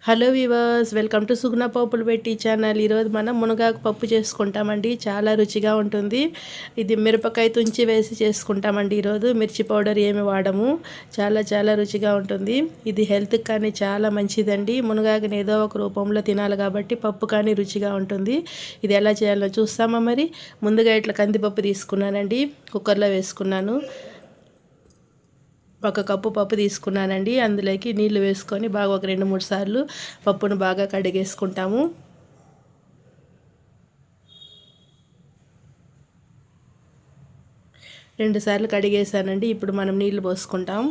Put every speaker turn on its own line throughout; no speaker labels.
Hello weavers, welcome to సుగుణ పప్పులు పెట్టి channel. ఈరోజు మనం మునగాకు పప్పు చేసుకుంటామండి. చాలా రుచిగా ఉంటుంది. ఇది మిరపకాయ తుంచి వేసి చేసుకుంటామండి. ఈరోజు మిర్చి పౌడర్ ఏమి వాడము. చాలా చాలా రుచిగా ఉంటుంది. ఇది హెల్త్కి కానీ చాలా మంచిదండి. మునగాకుని ఏదో ఒక రూపంలో తినాలి కాబట్టి పప్పు కానీ రుచిగా ఉంటుంది. ఇది ఎలా చేయాలో చూస్తామా మరి. ముందుగా ఇట్లా కందిపప్పు తీసుకున్నానండి, కుక్కర్లో వేసుకున్నాను. 1 కప్పు పప్పు తీసుకున్నానండి. అందులోకి నీళ్లు వేసుకొని బాగా ఒక 2-3 సార్లు పప్పును బాగా కడిగేసుకుంటాము. రెండు సార్లు కడిగేసానండి. ఇప్పుడు మనం నీళ్లు పోసుకుంటాం.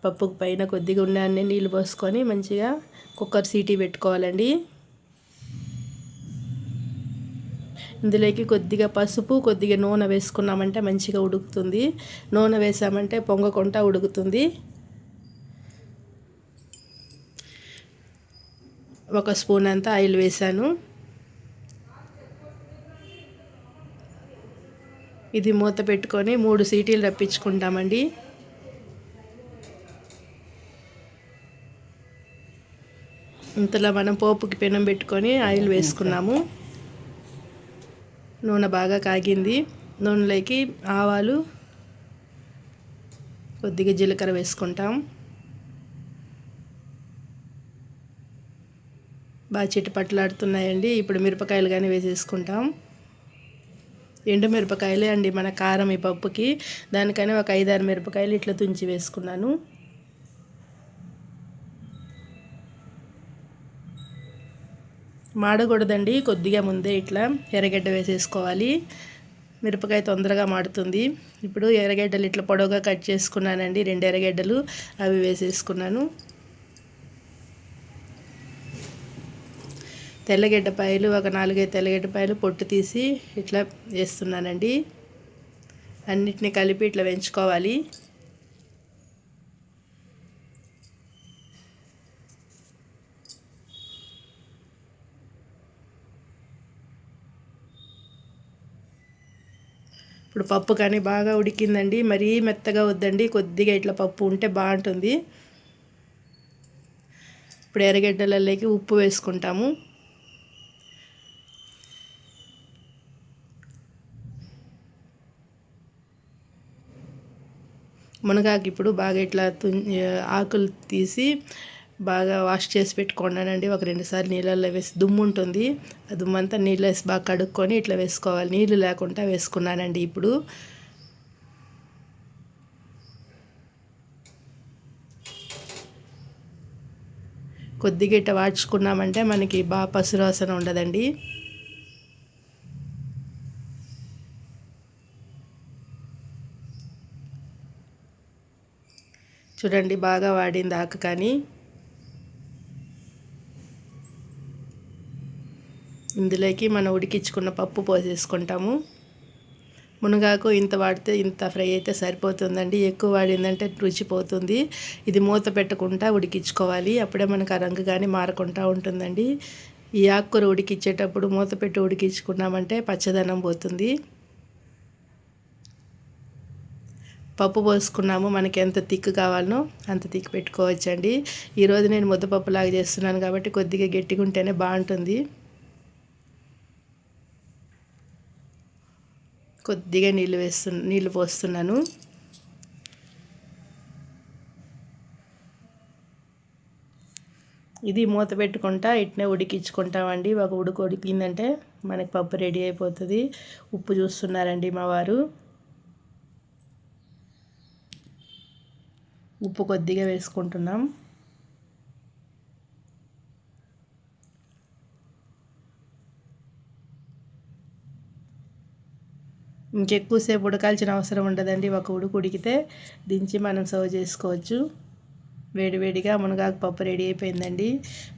పప్పుకు పైన కొద్దిగా ఉన్న నీళ్లు పోసుకొని మంచిగా కుక్కర్ సీటీ పెట్టుకోవాలండి. ఇందులోకి కొద్దిగా పసుపు, కొద్దిగా నూనె వేసుకున్నామంటే మంచిగా ఉడుకుతుంది. నూనె వేసామంటే పొంగకుండా ఉడుకుతుంది. 1 స్పూన్ అంతా ఆయిల్ వేసాను. ఇది మూత పెట్టుకొని 3 సీటీలు రప్పించుకుంటామండి. ఇంతలో మనం పోపుకి పెనం పెట్టుకొని ఆయిల్ వేసుకున్నాము. నూనె బాగా కాగింది. నూనెలోకి ఆవాలు, కొద్దిగా జీలకర్ర వేసుకుంటాం. బాగా చిటపట్లాడుతున్నాయండి. ఇప్పుడు మిరపకాయలు కానీ వేసేసుకుంటాం. ఎండు మిరపకాయలే అండి మన కారం ఈ పప్పుకి. దానికని ఒక 5-6 మిరపకాయలు ఇట్లా తుంచి వేసుకున్నాను. మాడకూడదండి, కొద్దిగా ముందే ఇట్లా ఎర్రగడ్డ వేసేసుకోవాలి. మిరపకాయ తొందరగా మాడుతుంది. ఇప్పుడు ఎర్రగడ్డలు ఇట్లా పొడవుగా కట్ చేసుకున్నానండి. 2 ఎర్రగడ్డలు అవి వేసేసుకున్నాను. తెల్లగడ్డపాయలు ఒక 4-5 తెల్లగడ్డపాయలు పొట్టు తీసి ఇట్లా వేస్తున్నానండి. అన్నిటిని కలిపి ఇట్లా వేయించుకోవాలి. ఇప్పుడు పప్పు కానీ బాగా ఉడికిందండి. మరీ మెత్తగా వద్దండి, కొద్దిగా ఇట్లా పప్పు ఉంటే బాగుంటుంది. ఇప్పుడు ఎర్రగడ్డలలోకి ఉప్పు వేసుకుంటాము. మునగాకు ఇప్పుడు బాగా ఇట్లా ఆకులు తీసి బాగా వాష్ చేసి పెట్టుకున్నానండి. ఒక 2 సార్లు నీళ్ళల్లో వేసి దుమ్ము ఉంటుంది, ఆ దుమ్మంతా నీళ్ళు వేసి బాగా కడుక్కొని ఇట్లా వేసుకోవాలి. నీళ్ళు లేకుండా వేసుకున్నానండి. ఇప్పుడు కొద్దిగా ఇట్లా వాడ్చుకున్నామంటే మనకి బాగా పసువాసన ఉండదండి. చూడండి బాగా వాడింది ఆకు. కానీ ఇందులోకి మనం ఉడికించుకున్న పప్పు పోసేసుకుంటాము. మునగాకు ఇంత వాడితే ఇంత ఫ్రై అయితే సరిపోతుందండి. ఎక్కువ వాడిందంటే రుచి పోతుంది. ఇది మూత పెట్టకుండా ఉడికించుకోవాలి. అప్పుడే మనకు ఆ రంగు కానీ మారకుండా ఉంటుందండి. ఈ ఆకుకూర ఉడికించేటప్పుడు మూత పెట్టి ఉడికించుకున్నామంటే పచ్చదనం పోతుంది. పప్పు పోసుకున్నాము. మనకి ఎంత తిక్కు కావాలనో అంత తిక్కు పెట్టుకోవచ్చండి. ఈరోజు నేను ముద్దపప్పులాగా చేస్తున్నాను కాబట్టి కొద్దిగా గట్టిగా ఉంటేనే బాగుంటుంది. కొద్దిగా నీళ్ళు పోస్తున్నాను. ఇది మూత పెట్టుకుంటా ఇట్నే ఉడికించుకుంటామండి. ఒక ఉడికిందంటే మనకి పప్పు రెడీ అయిపోతుంది. ఉప్పు చూస్తున్నారండి మా వారు. ఉప్పు కొద్దిగా వేసుకుంటున్నాం. ఇంకెక్కువసేపు ఉడకాల్సిన అవసరం ఉండదండి. ఒక ఉడికితే దించి మనం సర్వ్ చేసుకోవచ్చు. వేడివేడిగా మునగాకు పప్పు రెడీ అయిపోయిందండి.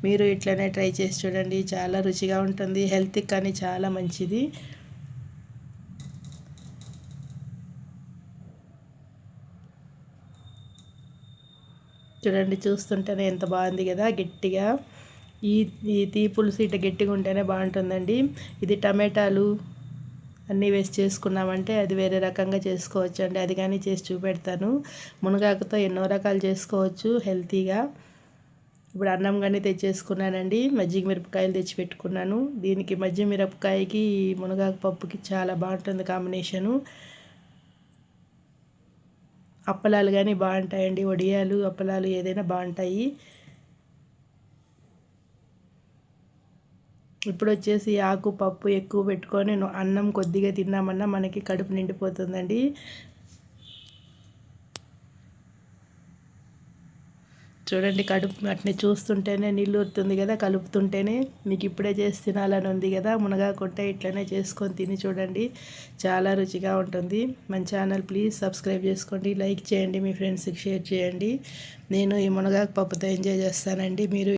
మీరు ఇట్లనే ట్రై చేసి చూడండి. చాలా రుచిగా ఉంటుంది. హెల్త్కి కానీ చాలా మంచిది. చూడండి, చూస్తుంటేనే ఎంత బాగుంది కదా. గట్టిగా ఈ పులుసు ఇట్లా గట్టిగా ఉంటేనే బాగుంటుందండి. ఇది టమాటాలు అన్నీ వేసి చేసుకున్నామంటే అది వేరే రకంగా చేసుకోవచ్చు అండి. అది కానీ చేసి చూపెడతాను. మునగాకుతో ఎన్నో రకాలు చేసుకోవచ్చు హెల్తీగా. ఇప్పుడు అన్నం కానీ తెచ్చేసుకున్నానండి. మజ్జిగ మిరపకాయలు తెచ్చి పెట్టుకున్నాను. దీనికి మజ్జిగ మిరపకాయకి మునగాకు పప్పుకి చాలా బాగుంటుంది కాంబినేషను. అప్పలాలు కానీ బాగుంటాయండి. వడియాలు అప్పలాలు ఏదైనా బాగుంటాయి. ఇప్పుడు వచ్చేసి ఆకు పప్పు ఎక్కువ పెట్టుకొని అన్నం కొద్దిగా తిన్నామన్నా మనకి కడుపు నిండిపోతుందండి. చూడండి, కడుపు అట్నే చూస్తుంటేనే నీళ్ళు ఊరుతుంది కదా, కలుపుతుంటేనే. మీకు ఇప్పుడే చేసి తినాలని ఉంది కదా, మునగాకుంటే ఇట్లనే చేసుకొని తిని చూడండి, చాలా రుచిగా ఉంటుంది. మన ఛానల్ ప్లీజ్ సబ్స్క్రైబ్ చేసుకోండి, లైక్ చేయండి, మీ ఫ్రెండ్స్కి షేర్ చేయండి. నేను ఈ మునగాకు పప్పుతో ఎంజాయ్ చేస్తానండి. మీరు